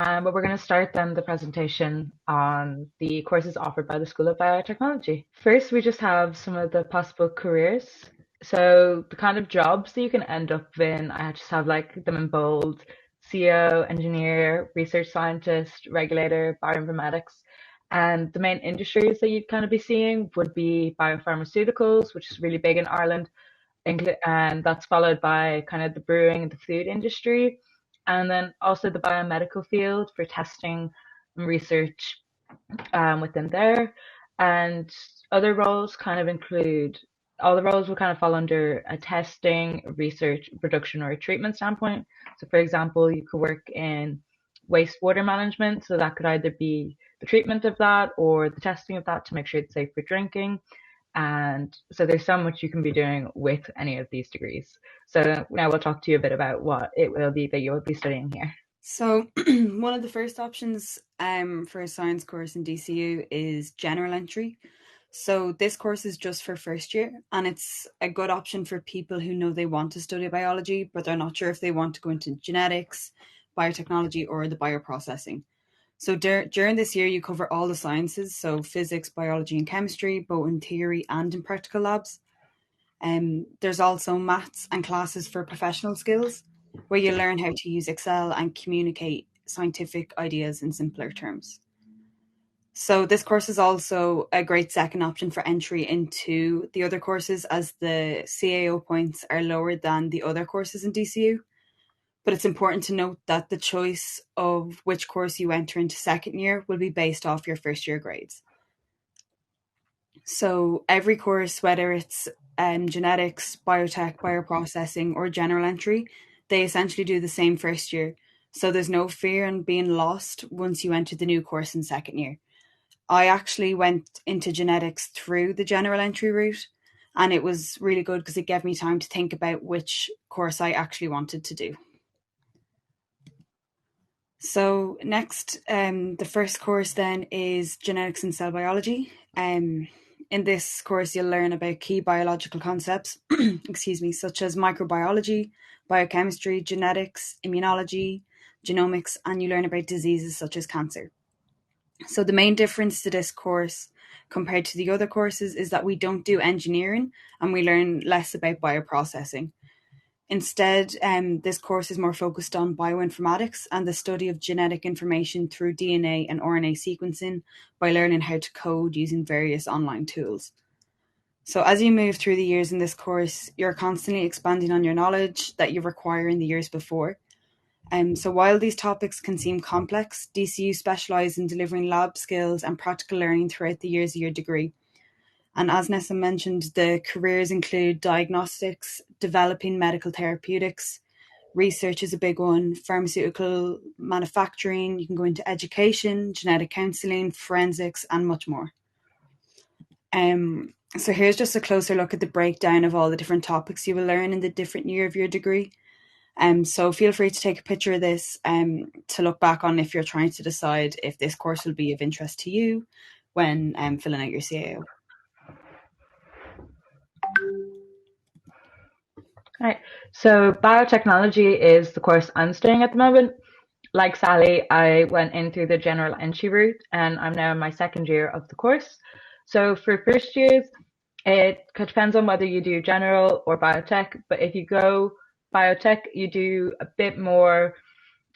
But we're going to start then the presentation on the courses offered by the School of Biotechnology. First, we just have some of the possible careers. So the kind of jobs that you can end up in, I just have like them in bold: CEO, engineer, research scientist, regulator, bioinformatics. And the main industries that you'd kind of be seeing would be biopharmaceuticals, which is really big in Ireland, and that's followed by kind of the brewing and the food industry, and then also the biomedical field for testing and research within there. And other roles kind of include all the roles will kind of fall under a testing, research, production, or a treatment standpoint. So, for example, you could work in wastewater management, so that could either be the treatment of that or the testing of that to make sure it's safe for drinking. And so there's so much you can be doing with any of these degrees. So now we'll talk to you a bit about what it will be that you will be studying here. So one of the first options for a science course in DCU is general entry. So this course is just for first year, and it's a good option for people who know they want to study biology, but they're not sure if they want to go into genetics, biotechnology, or the bioprocessing. So during this year, you cover all the sciences, so physics, biology, and chemistry, both in theory and in practical labs. There's also maths and classes for professional skills, where you learn how to use Excel and communicate scientific ideas in simpler terms. So this course is also a great second option for entry into the other courses, as the CAO points are lower than the other courses in DCU. But it's important to note that the choice of which course you enter into second year will be based off your first year grades. So every course, whether it's genetics, biotech, bioprocessing, or general entry, they essentially do the same first year. So there's no fear in being lost once you enter the new course in second year. I actually went into genetics through the general entry route, and it was really good because it gave me time to think about which course I actually wanted to do. So next, the first course then is genetics and cell biology. In this course, you'll learn about key biological concepts, excuse me, such as microbiology, biochemistry, genetics, immunology, genomics, and you learn about diseases such as cancer. So the main difference to this course compared to the other courses is that we don't do engineering and we learn less about bioprocessing. Instead, this course is more focused on bioinformatics and the study of genetic information through DNA and RNA sequencing by learning how to code using various online tools. So as you move through the years in this course, you're constantly expanding on your knowledge that you require in the years before. So while these topics can seem complex, DCU specialise in delivering lab skills and practical learning throughout the years of your degree. And as Nessa mentioned, the careers include diagnostics, developing medical therapeutics, research is a big one, pharmaceutical manufacturing, you can go into education, genetic counselling, forensics, and much more. So here's just a closer look at the breakdown of all the different topics you will learn in the different year of your degree. So feel free to take a picture of this to look back on if you're trying to decide if this course will be of interest to you when filling out your CAO. Right. So biotechnology is the course I'm studying at the moment. Like Sally, I went in through the general entry route and I'm now in my second year of the course. So for first years, it depends on whether you do general or biotech, but if you go biotech, you do a bit more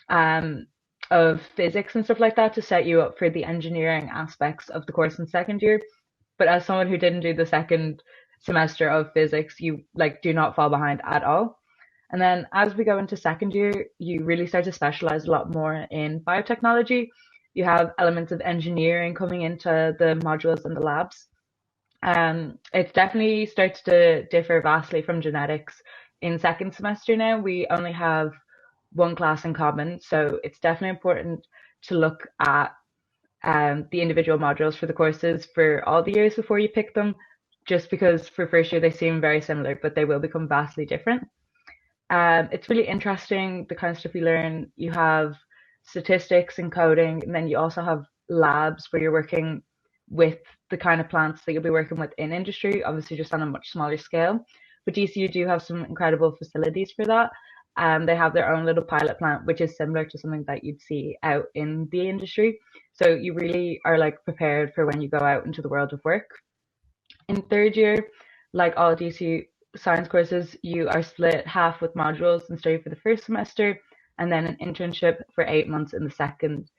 of physics and stuff like that to set you up for the engineering aspects of the course in second year. But as someone who didn't do the second semester of physics, you like do not fall behind at all. And then as we go into second year, you really start to specialize a lot more in biotechnology. You have elements of engineering coming into the modules and the labs. It definitely starts to differ vastly from genetics. In second semester now, we only have one class in common, so it's definitely important to look at the individual modules for the courses for all the years before you pick them, just because for first year they seem very similar, but they will become vastly different. It's really interesting the kind of stuff you learn. You have statistics and coding, and then you also have labs where you're working with the kind of plants that you'll be working with in industry, obviously just on a much smaller scale. But DCU do have some incredible facilities for that. They have their own little pilot plant, which is similar to something that you'd see out in the industry. So you really are like prepared for when you go out into the world of work. In third year, like all DCU science courses, you are split half with modules and study for the first semester, and then an internship for 8 months in the second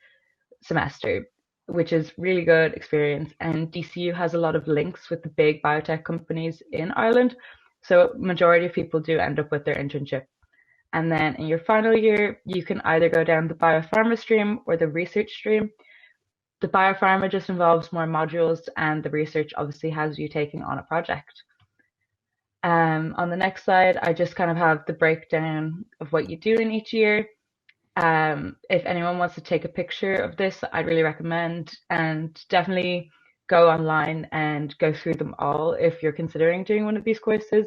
semester, which is really good experience. And DCU has a lot of links with the big biotech companies in Ireland, so majority of people do end up with their internship. And then in your final year, you can either go down the biopharma stream or the research stream. The biopharma just involves more modules, and the research obviously has you taking on a project. On the next slide, I just kind of have the breakdown of what you do in each year. If anyone wants to take a picture of this, I'd really recommend, and definitely go online and go through them all if you're considering doing one of these courses.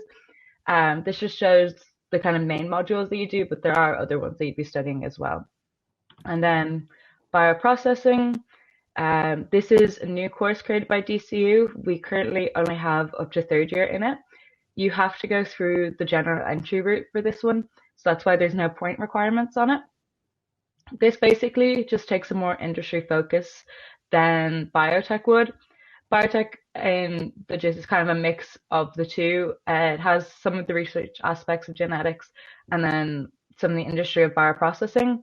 This just shows the kind of main modules that you do, but there are other ones that you'd be studying as well. And then bioprocessing. This is a new course created by DCU. We currently only have up to third year in it. You have to go through the general entry route for this one, so that's why there's no point requirements on it. This basically just takes a more industry focus than biotech would. Biotech in the gist is kind of a mix of the two. It has some of the research aspects of genetics and then some of the industry of bioprocessing.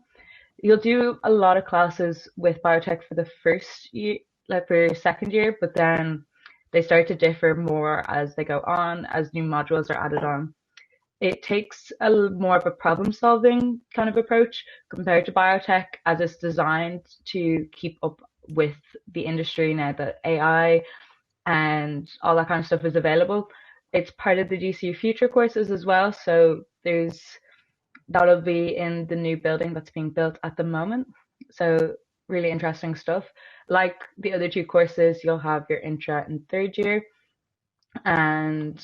You'll do a lot of classes with biotech for the first year, like for your second year, but then they start to differ more as they go on, as new modules are added on. It takes more of a problem solving kind of approach compared to biotech, as it's designed to keep up with the industry now that AI and all that kind of stuff is available. It's part of the DCU Future courses as well, so that'll be in the new building that's being built at the moment. So really interesting stuff. Like the other two courses, you'll have your intro in third year, and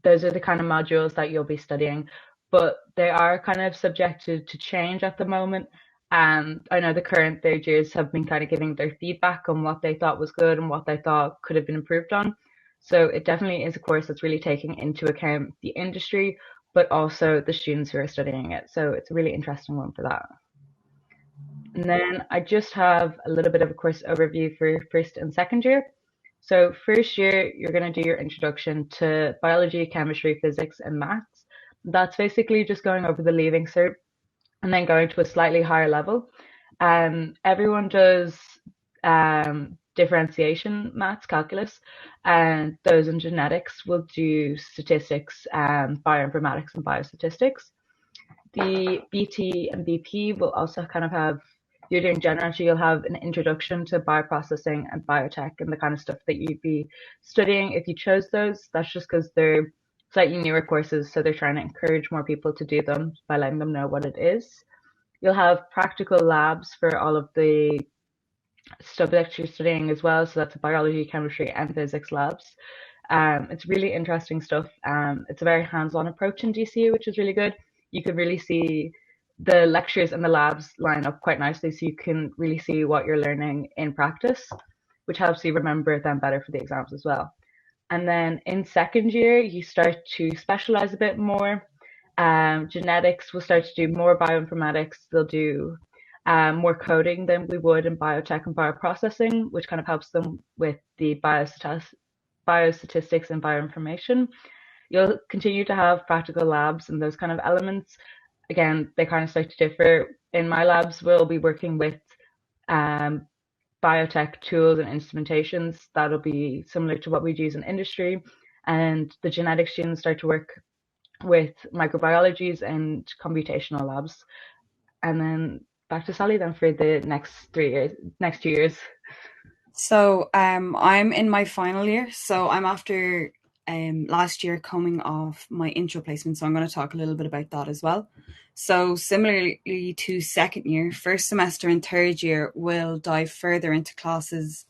those are the kind of modules that you'll be studying, but they are kind of subjected to change at the moment. And I know the current third years have been kind of giving their feedback on what they thought was good and what they thought could have been improved on. So it definitely is a course that's really taking into account the industry, but also the students who are studying it. So it's a really interesting one for that. And then I just have a little bit of a course overview for first and second year. So first year, you're going to do your introduction to biology, chemistry, physics, and maths. That's basically just going over the leaving cert and then going to a slightly higher level. Everyone does differentiation maths, calculus, and those in genetics will do statistics, bioinformatics, and biostatistics. The BT and BP will also kind of have, you're doing general, so you'll have an introduction to bioprocessing and biotech and the kind of stuff that you'd be studying if you chose those. That's just because they're slightly newer courses, so they're trying to encourage more people to do them by letting them know what it is. You'll have practical labs for all of the stuff that you're studying as well, so that's biology, chemistry, and physics labs. It's really interesting stuff. It's a very hands-on approach in DCU, which is really good. You can really see the lectures and the labs line up quite nicely, so you can really see what you're learning in practice, which helps you remember them better for the exams as well. And then in second year, you start to specialize a bit more. Genetics will start to do more bioinformatics. They'll do more coding than we would in biotech and bioprocessing, which kind of helps them with the biostatistics and bioinformation. You'll continue to have practical labs and those kind of elements. Again, they kind of start to differ. In my labs, we'll be working with um, biotech tools and instrumentations that'll be similar to what we'd use in industry. And the genetic students start to work with microbiologies and computational labs. And then back to Sally then for the next 2 years. So I'm in my final year. So I'm after last year coming off my intro placement. So I'm going to talk a little bit about that as well. So similarly to second year, first semester and third year will dive further into classes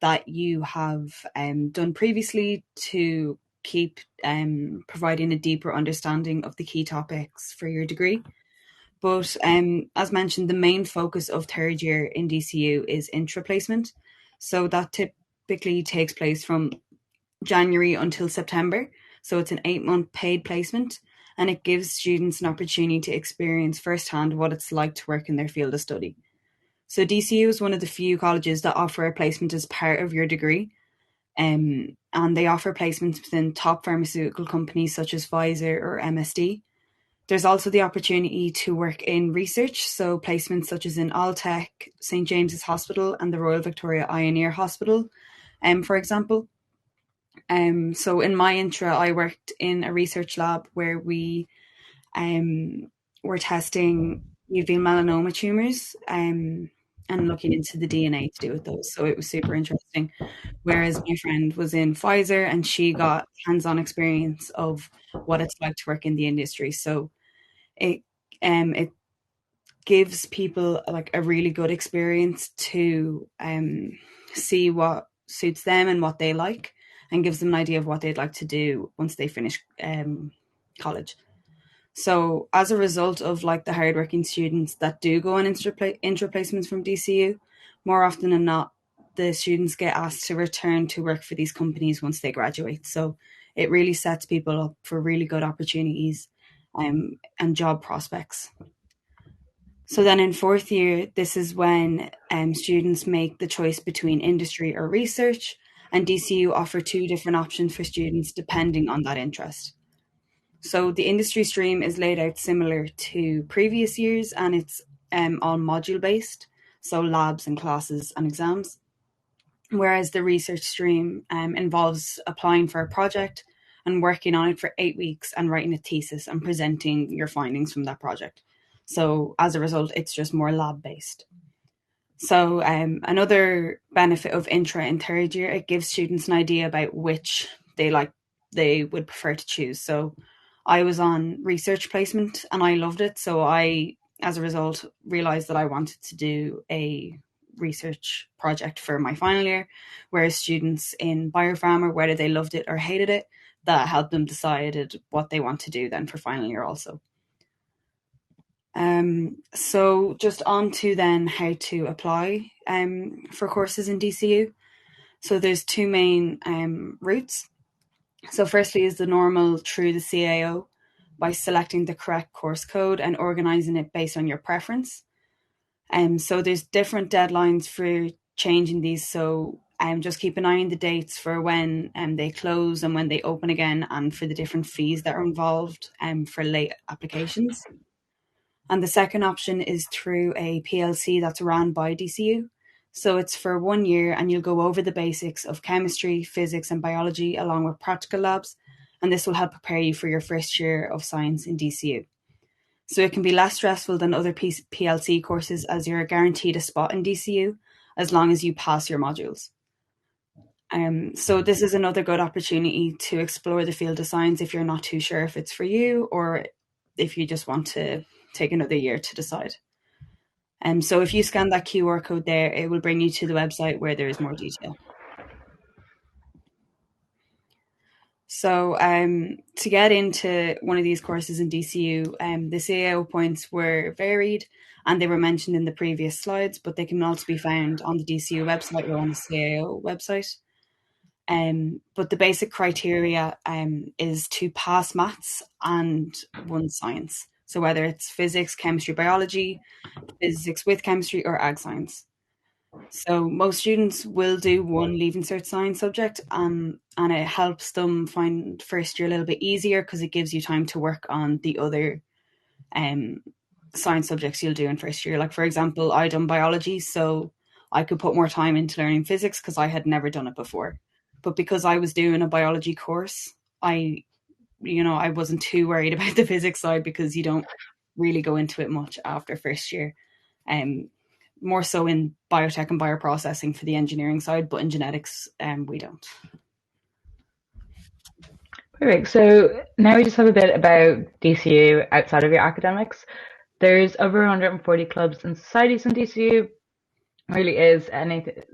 that you have done previously to keep providing a deeper understanding of the key topics for your degree. But as mentioned, the main focus of third year in DCU is intro placement. So that typically takes place from January until September. So it's an 8-month paid placement. and it gives students an opportunity to experience firsthand what it's like to work in their field of study. So DCU is one of the few colleges that offer a placement as part of your degree, and they offer placements within top pharmaceutical companies such as Pfizer or MSD. There's also the opportunity to work in research, so placements such as in Alltech, St James's Hospital, and the Royal Victoria Eye and Ear Hospital, for example. So in my intra, I worked in a research lab where we were testing uveal melanoma tumors and looking into the DNA to do with those. So it was super interesting. Whereas my friend was in Pfizer and she got hands-on experience of what it's like to work in the industry. So it gives people like a really good experience to see what suits them and what they like, and gives them an idea of what they'd like to do once they finish college. So as a result of like the hardworking students that do go on intra placements from DCU, more often than not, the students get asked to return to work for these companies once they graduate. So it really sets people up for really good opportunities and job prospects. So then in fourth year, this is when students make the choice between industry or research, and DCU offer two different options for students depending on that interest. So the industry stream is laid out similar to previous years, and it's all module based, so labs and classes and exams. Whereas the research stream involves applying for a project and working on it for 8 weeks and writing a thesis and presenting your findings from that project. So as a result, it's just more lab based. So another benefit of intra in third year, it gives students an idea about which they would prefer to choose. So I was on research placement and I loved it. So I, as a result, realized that I wanted to do a research project for my final year, whereas students in biopharma, whether they loved it or hated it, that helped them decide what they want to do then for final year also. So just on to then how to apply for courses in DCU. So there's two main routes. So firstly is the normal through the CAO by selecting the correct course code and organizing it based on your preference. So there's different deadlines for changing these. So just keep an eye on the dates for when they close and when they open again, and for the different fees that are involved for late applications. And the second option is through a PLC that's run by DCU. So it's for 1 year and you'll go over the basics of chemistry, physics, and biology along with practical labs. And this will help prepare you for your first year of science in DCU. So it can be less stressful than other PLC courses as you're guaranteed a spot in DCU as long as you pass your modules. So this is another good opportunity to explore the field of science if you're not too sure if it's for you, or if you just want to take another year to decide. So if you scan that QR code there, it will bring you to the website where there is more detail. So to get into one of these courses in DCU, the CAO points were varied and they were mentioned in the previous slides, but they can also be found on the DCU website or on the CAO website. But the basic criteria is to pass maths and 1 science. So whether it's physics, chemistry, biology, physics with chemistry, or ag science. So most students will do 1 Leaving Cert Science subject, and it helps them find first year a little bit easier because it gives you time to work on the other science subjects you'll do in first year. Like for example, I done biology, so I could put more time into learning physics because I had never done it before. But because I was doing a biology course, I wasn't too worried about the physics side because you don't really go into it much after first year. More so in biotech and bioprocessing for the engineering side, but in genetics, we don't. Perfect. So now we just have a bit about DCU outside of your academics. There's over 140 clubs and societies in DCU. Really is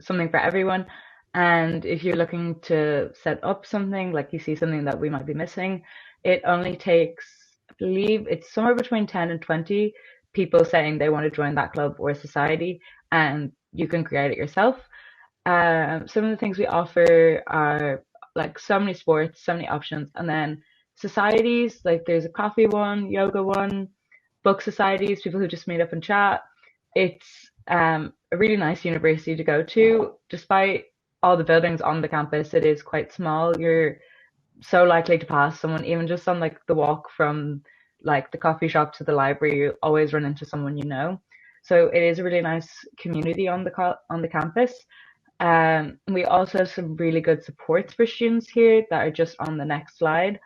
something for everyone. And if you're looking to set up something, like you see something that we might be missing, it only takes, I believe it's somewhere between 10 and 20 people saying they want to join that club or society, and you can create it yourself. Some of the things we offer are like so many sports, so many options, and then societies, like there's a coffee one, yoga one, book societies, people who just meet up and chat. It's a really nice university to go to. Despite all the buildings on the campus, it is quite small. You're so likely to pass someone, even just on like the walk from like the coffee shop to the library, you always run into someone you know. So it is a really nice community on the campus. We also have some really good supports for students here that are just on the next slide.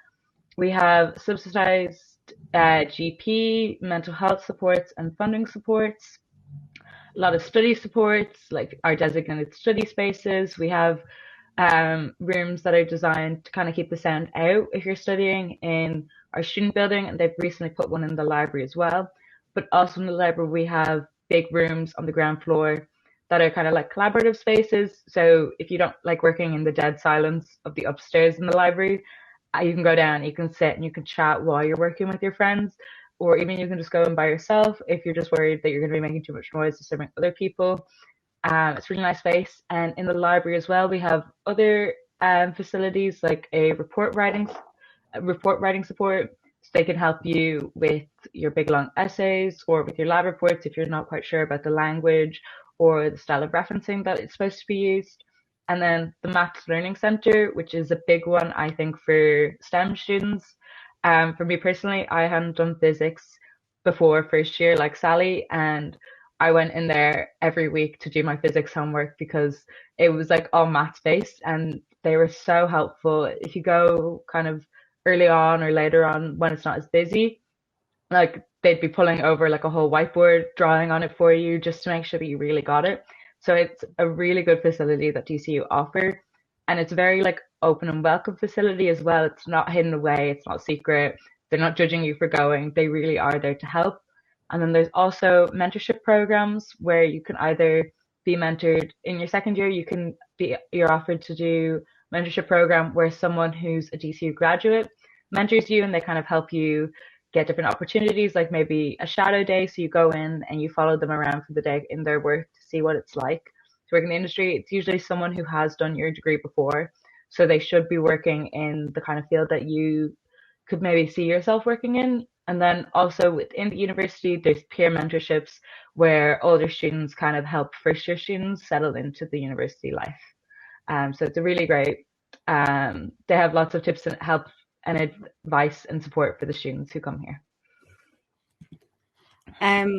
We have subsidized GP, mental health supports, and funding supports. A lot of study supports, like our designated study spaces. We have rooms that are designed to kind of keep the sound out if you're studying in our student building, and they've recently put one in the library as well. But also in the library, we have big rooms on the ground floor that are kind of like collaborative spaces. So if you don't like working in the dead silence of the upstairs in the library, you can go down, you can sit, and you can chat while you're working with your friends. Or even you can just go in by yourself if you're just worried that you're going to be making too much noise disturbing other people. It's a really nice space. And in the library as well, we have other facilities like a report writing support. So they can help you with your big long essays or with your lab reports if you're not quite sure about the language or the style of referencing that it's supposed to be used. And then the Maths Learning Center, which is a big one, I think, for STEM students. For me personally, I hadn't done physics before first year like Sally, and I went in there every week to do my physics homework because it was like all maths based and they were so helpful. If you go kind of early on or later on when it's not as busy, like they'd be pulling over like a whole whiteboard, drawing on it for you just to make sure that you really got it. So it's a really good facility that DCU offer. And it's a very like open and welcome facility as well. It's not hidden away, it's not secret. They're not judging you for going. They really are there to help. And then there's also mentorship programs where you can either be mentored in your second year, you're offered to do mentorship program where someone who's a DCU graduate mentors you and they kind of help you get different opportunities, like maybe a shadow day. So you go in and you follow them around for the day in their work to see what it's like to work in the industry. It's usually someone who has done your degree before. So they should be working in the kind of field that you could maybe see yourself working in. And then also within the university, there's peer mentorships where older students kind of help first year students settle into the university life. So it's a really great. They have lots of tips and help and advice and support for the students who come here.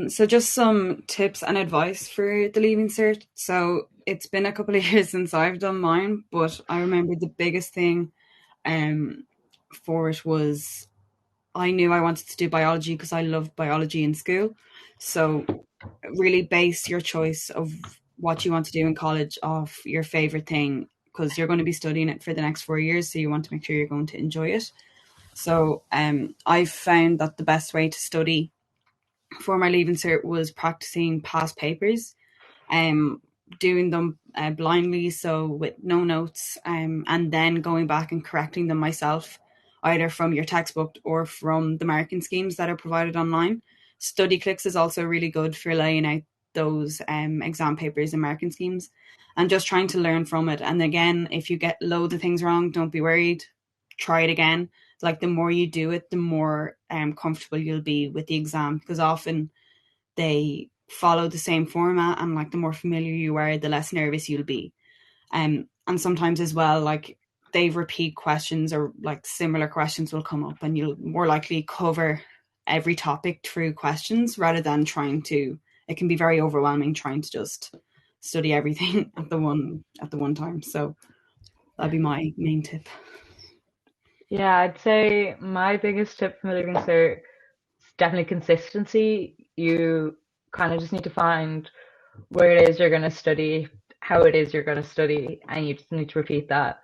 So just some tips and advice for the Leaving Cert. So it's been a couple of years since I've done mine, but I remember the biggest thing um, for it was I knew I wanted to do biology because I loved biology in school. So really base your choice of what you want to do in college off your favorite thing because you're going to be studying it for the next 4 years. So you want to make sure you're going to enjoy it. So I've found that the best way to study for my leaving cert was practicing past papers, um, doing them blindly, so with no notes, and then going back and correcting them myself, either from your textbook or from the marking schemes that are provided online. Study Clicks is also really good for laying out those exam papers and marking schemes and just trying to learn from it. And again, if you get loads of things wrong, don't be worried. Try it again. Like the more you do it, the more comfortable you'll be with the exam because often they follow the same format and like the more familiar you are, the less nervous you'll be. And sometimes as well, like they repeat questions or like similar questions will come up and you'll more likely cover every topic through questions rather than trying to it can be very overwhelming trying to just study everything at the one time. So that'd be my main tip. Yeah, I'd say my biggest tip from the Living Cert is definitely consistency. You kind of just need to find where it is you're going to study, how it is you're going to study, and you just need to repeat that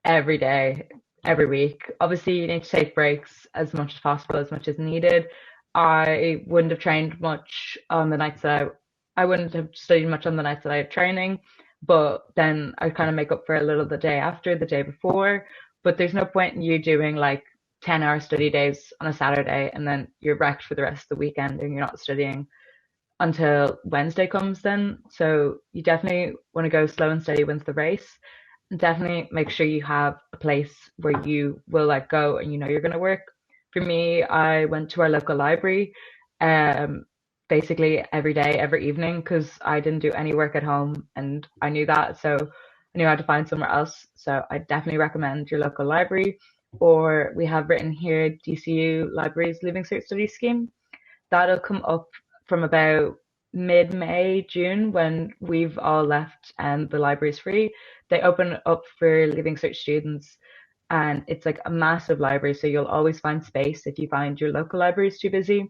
every day, every week. Obviously, you need to take breaks as much as possible, as much as needed. I wouldn't have trained much on the nights I wouldn't have studied much on the nights that I had training, but then I kind of make up for a little the day after, the day before. But there's no point in you doing like 10-hour study days on a Saturday and then you're wrecked for the rest of the weekend and you're not studying until Wednesday comes then. So you definitely want to go slow and steady wins the race. definitely make sure you have a place where you will like go and you know you're going to work. For me, I went to our local library um basically every day, every evening, because I didn't do any work at home and I knew that. So I knew I had to find somewhere else. So I definitely recommend your local library. Or we have written here DCU Libraries Living Cert Study Scheme. That'll come up from about mid-May, June, when we've all left and the library is free. They open up for Living Cert students, and it's like a massive library, so you'll always find space if you find your local library is too busy.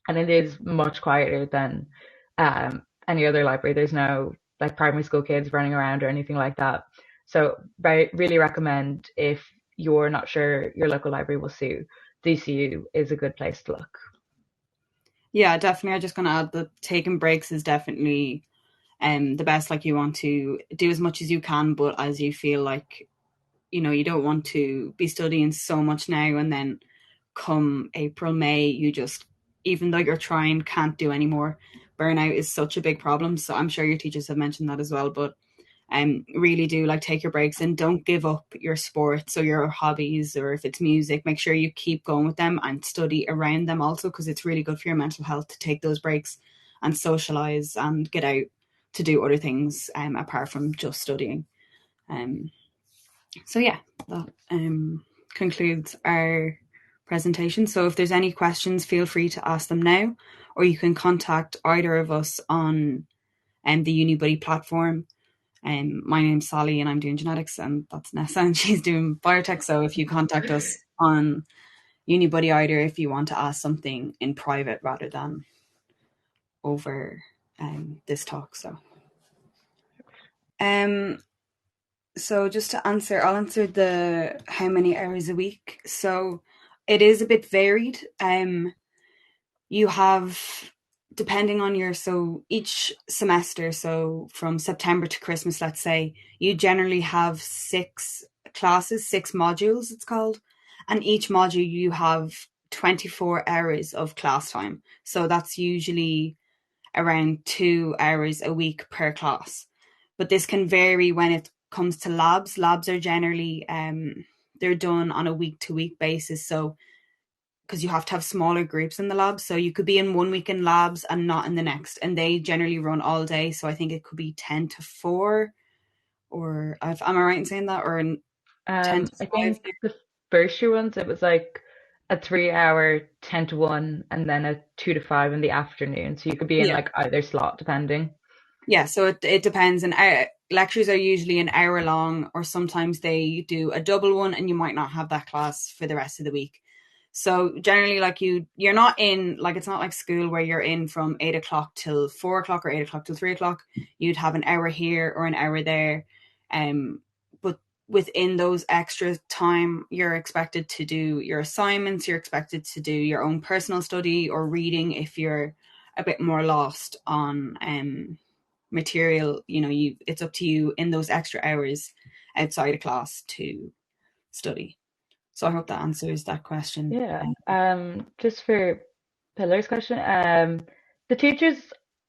And it is much quieter than any other library. There's no like primary school kids running around or anything like that. So really recommend, if you're not sure your local library will suit, DCU is a good place to look. Yeah, definitely. I'm just going to add that taking breaks is definitely the best. Like, you want to do as much as you can, but as you feel like, you don't want to be studying so much now and then come April, May, you just, even though you're trying, can't do anymore. Burnout is such a big problem. So I'm sure your teachers have mentioned that as well. But really do like take your breaks and don't give up your sports or your hobbies, or if it's music, make sure you keep going with them and study around them also, because it's really good for your mental health to take those breaks and socialize and get out to do other things apart from just studying. Um, so yeah, that concludes our presentation. So if there's any questions, feel free to ask them now, or you can contact either of us on the UniBuddy platform. My name's Sally and I'm doing genetics, and that's Nessa and she's doing biotech. So if you contact us on UniBuddy, either if you want to ask something in private rather than over this talk. Um, so just to answer, I'll answer the how many hours a week. So it is a bit varied. You have, depending on your, so each semester, so from September to Christmas, let's say, you generally have 6 classes, 6 modules, it's called. And each module you have 24 hours of class time. So that's usually around 2 hours a week per class. But this can vary when it comes to labs. Labs are generally they're done on a week to week basis. So because you have to have smaller groups in the labs, so you could be in one week in labs and not in the next, and they generally run all day. So I think it could be 10 to 4, or am I right in saying that, or 10 to I 5? think the first year ones, it was like a 3 hour 10 to 1 and then a 2 to 5 in the afternoon. So you could be in Yeah, like either slot depending. yeah. So it depends, and lectures are usually an hour long, or sometimes they do a double one, and you might not have that class for the rest of the week. So generally, like you're not in, like, it's not like school where you're in from 8 o'clock till 4 o'clock or 8 o'clock till 3 o'clock. You'd have an hour here or an hour there, but within those extra time, you're expected to do your assignments. You're expected to do your own personal study or reading if you're a bit more lost on material. It's up to you in those extra hours outside of class to study. So I hope that answers that question. Yeah. Just for Pillar's question, the teachers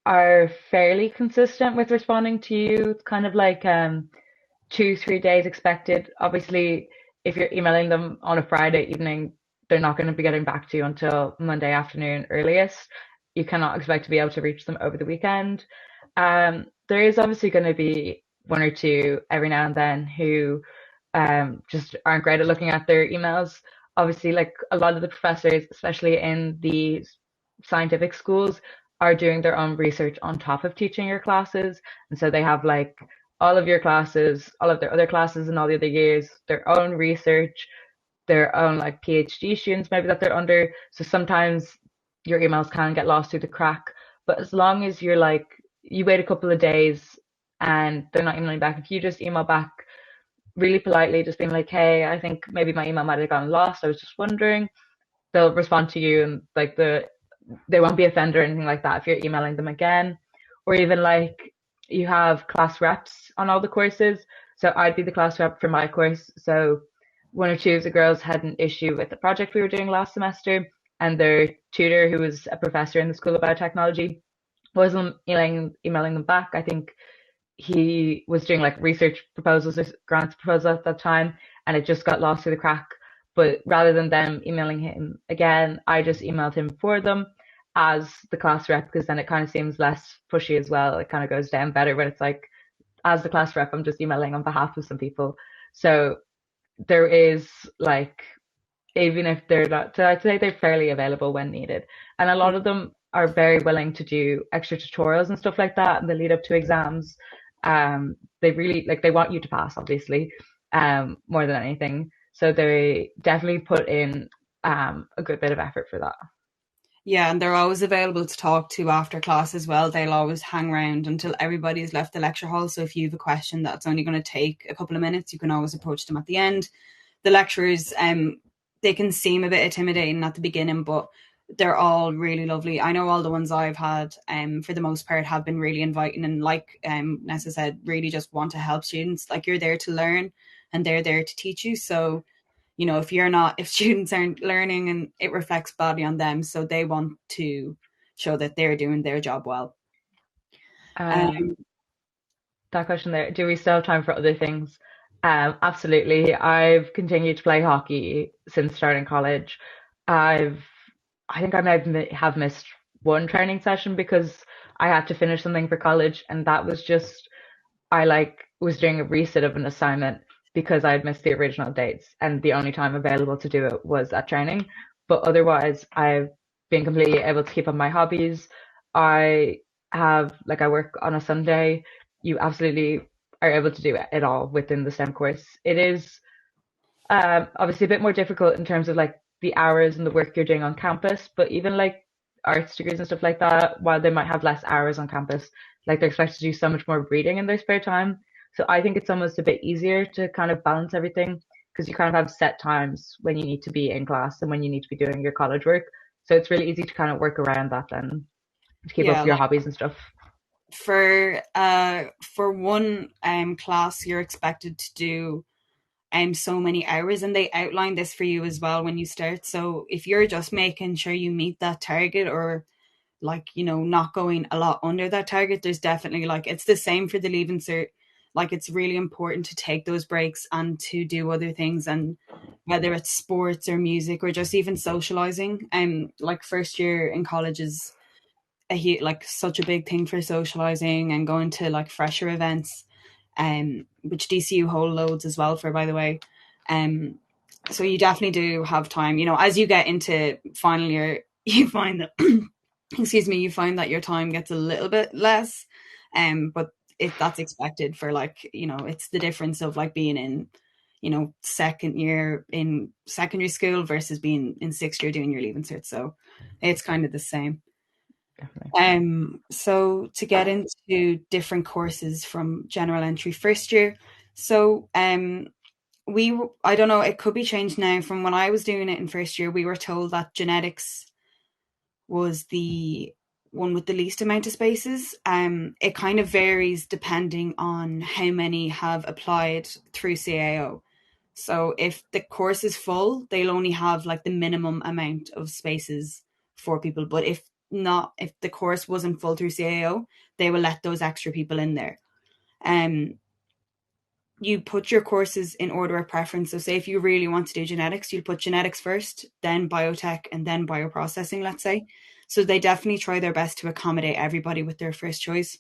are fairly consistent with responding to you. It's kind of like 2, 3 days expected. Obviously, if you're emailing them on a Friday evening, they're not going to be getting back to you until Monday afternoon earliest. You cannot expect to be able to reach them over the weekend. There is obviously going to be one or two every now and then who just aren't great at looking at their emails. Obviously, like a lot of the professors, especially in the scientific schools, are doing their own research on top of teaching your classes. And so they have like all of your classes, all of their other classes in all the other years, their own research, their own like PhD students maybe that they're under. So sometimes your emails can get lost through the crack. But as long as you're like, you wait a couple of days and they're not emailing back, if you just email back really politely, just being like, hey, I think maybe my email might have gotten lost. I was just wondering. They'll respond to you and like they won't be offended or anything like that if you're emailing them again. Or even like you have class reps on all the courses. So I'd be the class rep for my course. So one or two of the girls had an issue with the project we were doing last semester, and their tutor, who was a professor in the School of Biotechnology, wasn't emailing them back. I think he was doing like research proposals or grants proposals at that time, and it just got lost through the crack. But rather than them emailing him again, I just emailed him for them as the class rep, because then it kind of seems less pushy as well. It kind of goes down better when it's like, as the class rep, I'm just emailing on behalf of some people. So there is like, even if they're not, so I'd say they're fairly available when needed. And a lot of them are very willing to do extra tutorials and stuff like that in the lead up to exams. They really like, they want you to pass, obviously, more than anything. So they definitely put in a good bit of effort for that. Yeah, and they're always available to talk to after class as well. They'll always hang around until everybody's left the lecture hall. So if you have a question that's only going to take a couple of minutes, you can always approach them at the end. The lecturers, they can seem a bit intimidating at the beginning, but they're all really lovely. I know all the ones I've had, for the most part, have been really inviting, and like Nessa said, really just want to help students. Like, you're there to learn, and they're there to teach you. So if students aren't learning, and it reflects badly on them, so they want to show that they're doing their job well. Um, Um, that question there, do we still have time for other things? Absolutely. I've continued to play hockey since starting college. I've, I think I might have missed one training session because I had to finish something for college, and that was just, I like was doing a reset of an assignment because I had missed the original dates, and the only time available to do it was at training. But otherwise, I've been completely able to keep up my hobbies. I have, like, I work on a Sunday. You absolutely are able to do it all within the STEM course. It is obviously a bit more difficult in terms of like the hours and the work you're doing on campus, but even like arts degrees and stuff like that, while they might have less hours on campus, like they're expected to do so much more reading in their spare time. So I think it's almost a bit easier to kind of balance everything because you kind of have set times when you need to be in class and when you need to be doing your college work. So it's really easy to kind of work around that then to keep up yeah, with your like hobbies and stuff. for one class, you're expected to do so many hours, and they outline this for you as well when you start. So if you're just making sure you meet that target, or like, not going a lot under that target, there's definitely, like, it's the same for the leaving cert. Like, it's really important to take those breaks and to do other things, and whether it's sports or music or just even socializing. Like, first year in college is like such a big thing for socializing and going to like fresher events, which DCU hold loads as well for, by the way. Um, so you definitely do have time. As you get into final year, you find that excuse me, you find that your time gets a little bit less. But if that's expected for, like, it's the difference of like being in, second year in secondary school versus being in sixth year doing your leaving cert. So it's kind of the same. Definitely. So to get into different courses from general entry first year, so I don't know, it could be changed now. From when I was doing it in first year, we were told that genetics was the one with the least amount of spaces. It kind of varies depending on how many have applied through CAO. So if the course is full, they'll only have like the minimum amount of spaces for people. But if the course wasn't full through CAO, they will let those extra people in there. Um, you put your courses in order of preference. So say if you really want to do genetics, you'll put genetics first, then biotech, and then bioprocessing, let's say. So they definitely try their best to accommodate everybody with their first choice.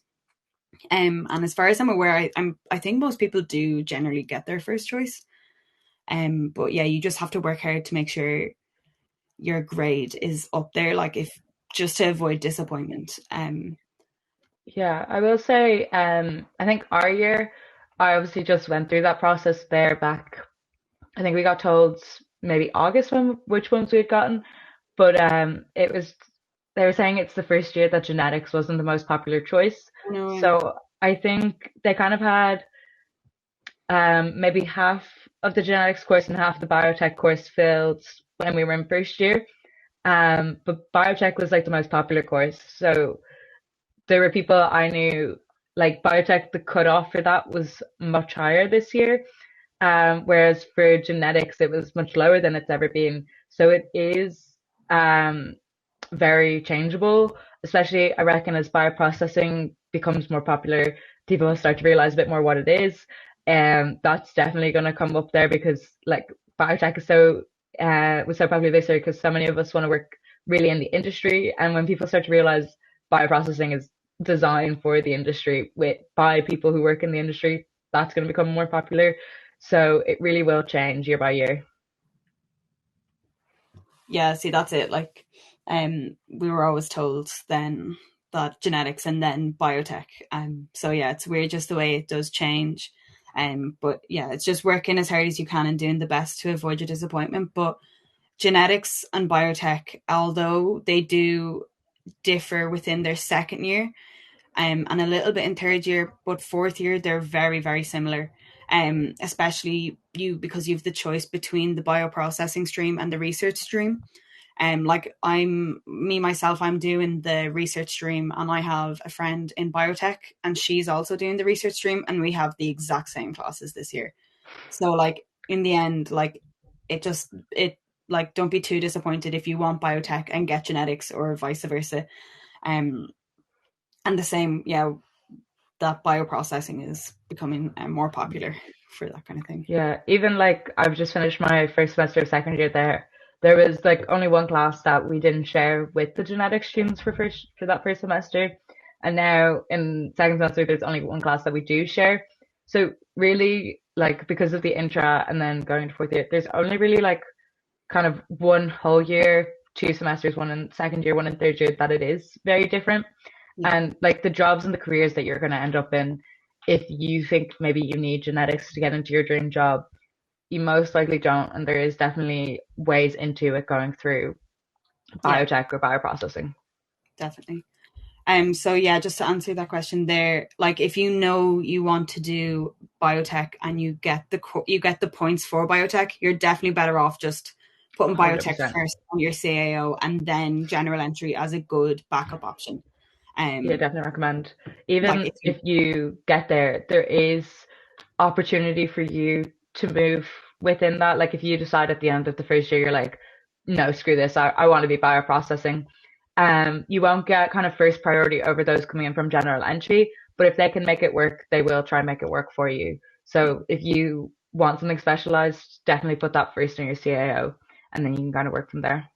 And as far as I'm aware, I think most people do generally get their first choice. But yeah, you just have to work hard to make sure your grade is up there, like, if just to avoid disappointment. Yeah, I will say, I think our year, I obviously just went through that process there back. I think we got told maybe August when which ones we had gotten, but it was, they were saying it's the first year that genetics wasn't the most popular choice. No, So I think they kind of had maybe half of the genetics course and half the biotech course filled when we were in first year. But biotech was like the most popular course, so there were people I knew, like biotech, the cutoff for that was much higher this year. Whereas for genetics, it was much lower than it's ever been. So it is very changeable, especially I reckon as bioprocessing becomes more popular, people start to realize a bit more what it is. That's definitely going to come up there because like biotech is so was so popular this year because so many of us want to work really in the industry, and when people start to realize bioprocessing is designed for the industry with by people who work in the industry, that's going to become more popular. So it really will change year by year. Yeah, see, that's it. Like, we were always told then that genetics and then biotech. So yeah, it's weird just the way it does change. But yeah, it's just working as hard as you can and doing the best to avoid your disappointment. But genetics and biotech, although they do differ within their second year, and a little bit in third year, but fourth year they're very, very similar. Especially you because you have the choice between the bioprocessing stream and the research stream. Like I'm me myself, I'm doing the research stream, and I have a friend in biotech, and she's also doing the research stream, and we have the exact same classes this year. So like in the end, like it like don't be too disappointed if you want biotech and get genetics or vice versa. Um, and the same, yeah, that bioprocessing is becoming more popular for that kind of thing. Yeah, even like I've just finished my first semester of second year there. There was like only one class that we didn't share with the genetics students for that first semester. And now in second semester there's only one class that we do share. So really like because of the intra and then going to fourth year, there's only really like kind of one whole year, 2 semesters, one in second year, one in third year, that it is very different. Yeah, And like the jobs and the careers that you're going to end up in, if you think maybe you need genetics to get into your dream job, you most likely don't. And there is definitely ways into it going through yeah, biotech or bioprocessing. definitely. So yeah, just to answer that question there, like if you know you want to do biotech and you get the points for biotech, you're definitely better off just putting biotech 100%. first on your CAO and then general entry as a good backup option. Yeah, Um, definitely recommend. like Even if you if you get there, there is opportunity for you to move within that. Like if you decide at the end of the first year, you're like, no, screw this, I want to be bioprocessing. You won't get kind of first priority over those coming in from general entry, but if they can make it work, they will try and make it work for you. So if you want something specialized, definitely put that first in your CAO, and then you can kind of work from there.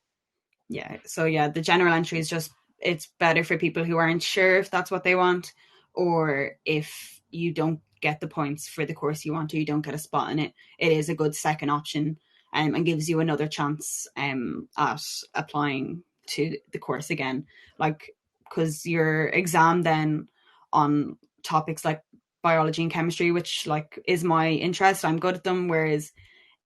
yeah, so yeah, the general entry is just it's better for people who aren't sure if that's what they want, or if you don't get the points for the course you want, or you don't get a spot in it. It is a good second option, and gives you another chance at applying to the course again. Like because your exam then on topics like biology and chemistry, which like is my interest, I'm good at them. Whereas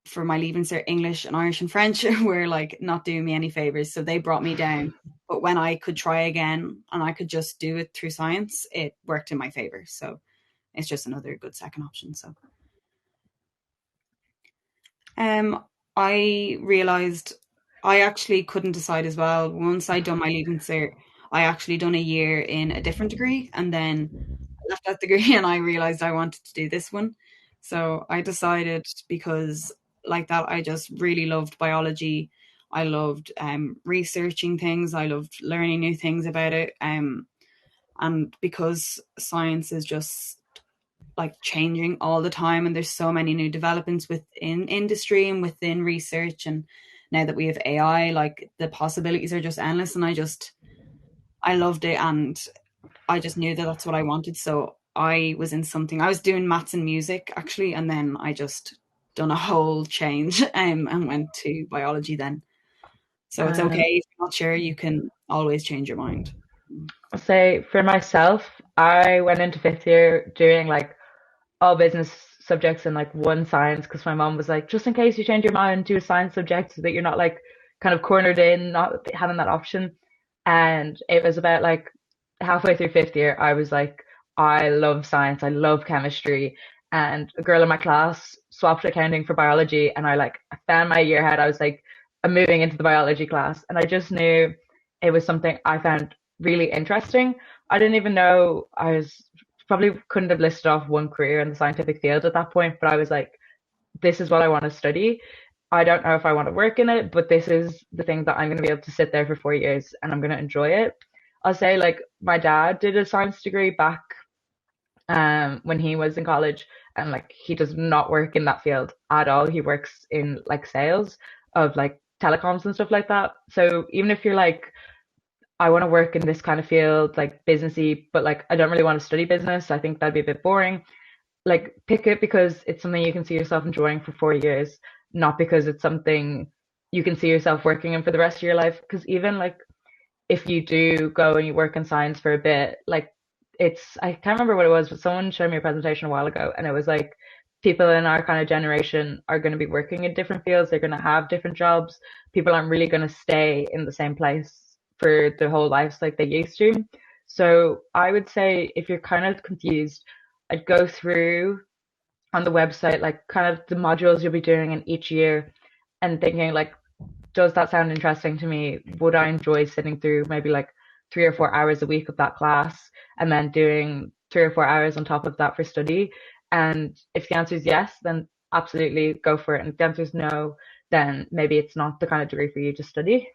for my leaving cert, English and Irish and French were like not doing me any favors. So they brought me down. But when I could try again and I could just do it through science, it worked in my favor. So it's just another good second option. So um I realized I actually couldn't decide as well. Once I'd done my leaving cert, I actually done a year in a different degree, and then I left that degree and I realized I wanted to do this one. So I decided because like that I just really loved biology. I loved researching things. I loved learning new things about it. And because science is just like changing all the time, and there's so many new developments within industry and within research, and now that we have AI, like the possibilities are just endless. And I loved it, and I just knew that that's what I wanted. So I was in something. I was doing maths and music actually, and then I just done a whole change and went to biology then. So it's okay Um, if you're not sure. You can always change your mind. I'll say for myself, I went into fifth year doing like all business subjects and like one science because my mom was like, just in case you change your mind, do a science subject so that you're not like kind of cornered in, not having that option. And it was about like halfway through fifth year, I was like, I love science, I love chemistry. And a girl in my class swapped accounting for biology, and I found my year ahead. I was like, I'm moving into the biology class, and I just knew it was something I found really interesting. I didn't even know I was probably couldn't have listed off one career in the scientific field at that point, but I was like, this is what I want to study. I don't know if I want to work in it, but this is the thing that I'm going to be able to sit there for 4 years and I'm going to enjoy it. I'll say like my dad did a science degree back when he was in college, and like he does not work in that field at all. He works in like sales of like telecoms and stuff like that. So even if you're like, I want to work in this kind of field, like businessy, but like I don't really want to study business, I think that'd be a bit boring. Like pick it because it's something you can see yourself enjoying for 4 years, not because it's something you can see yourself working in for the rest of your life. Because even like if you do go and you work in science for a bit, like it's, I can't remember what it was, but someone showed me a presentation a while ago, and it was like people in our kind of generation are going to be working in different fields. They're going to have different jobs. People aren't really going to stay in the same place for their whole lives like they used to. So I would say if you're kind of confused, I'd go through on the website like kind of the modules you'll be doing in each year and thinking like, does that sound interesting to me? Would I enjoy sitting through maybe like 3 or 4 hours a week of that class and then doing 3 or 4 hours on top of that for study? And if the answer is yes, then absolutely go for it. And if the answer is no, then maybe it's not the kind of degree for you to study.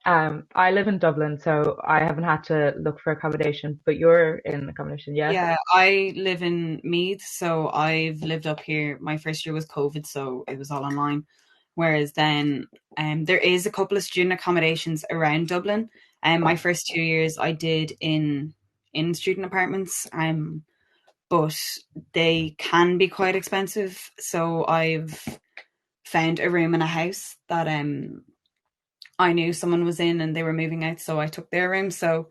I live in Dublin, so I haven't had to look for accommodation, but you're in accommodation, yeah? Yeah, I live in Meath, so I've lived up here. My first year was COVID, so it was all online. Whereas then there is a couple of student accommodations around Dublin. My first 2 years I did in student apartments, but they can be quite expensive. So I've found a room in a house that I knew someone was in and they were moving out, so I took their room. So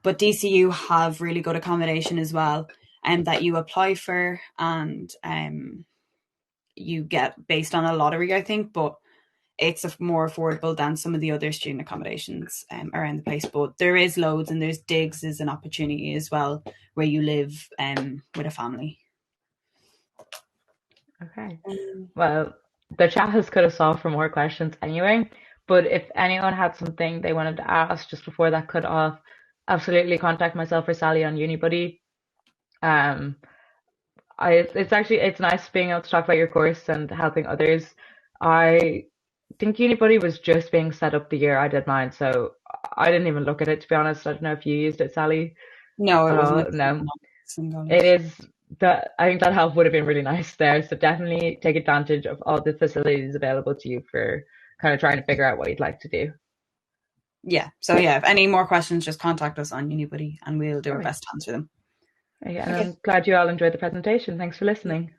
but DCU have really good accommodation as well, and that you apply for, and you get based on a lottery, I think, but it's more affordable than some of the other student accommodations around the place. But there is loads, and there's digs is an opportunity as well where you live with a family. Okay. Well, the chat has cut us off for more questions anyway, but if anyone had something they wanted to ask just before that cut off, absolutely contact myself or Sally on UniBuddy. Um, it's actually it's nice being able to talk about your course and helping others. I think UniBuddy was just being set up the year I did mine, so I didn't even look at it to be honest. I don't know if you used it, Sally, No, it at wasn't all. No, in it college. is that I think that help would have been really nice there. So definitely take advantage of all the facilities available to you for kind of trying to figure out what you'd like to do. Yeah. So yeah, if any more questions, just contact us on UniBuddy, and we'll do our Perfect. best to answer them. Yeah, and Okay. I'm glad you all enjoyed the presentation. Thanks for listening.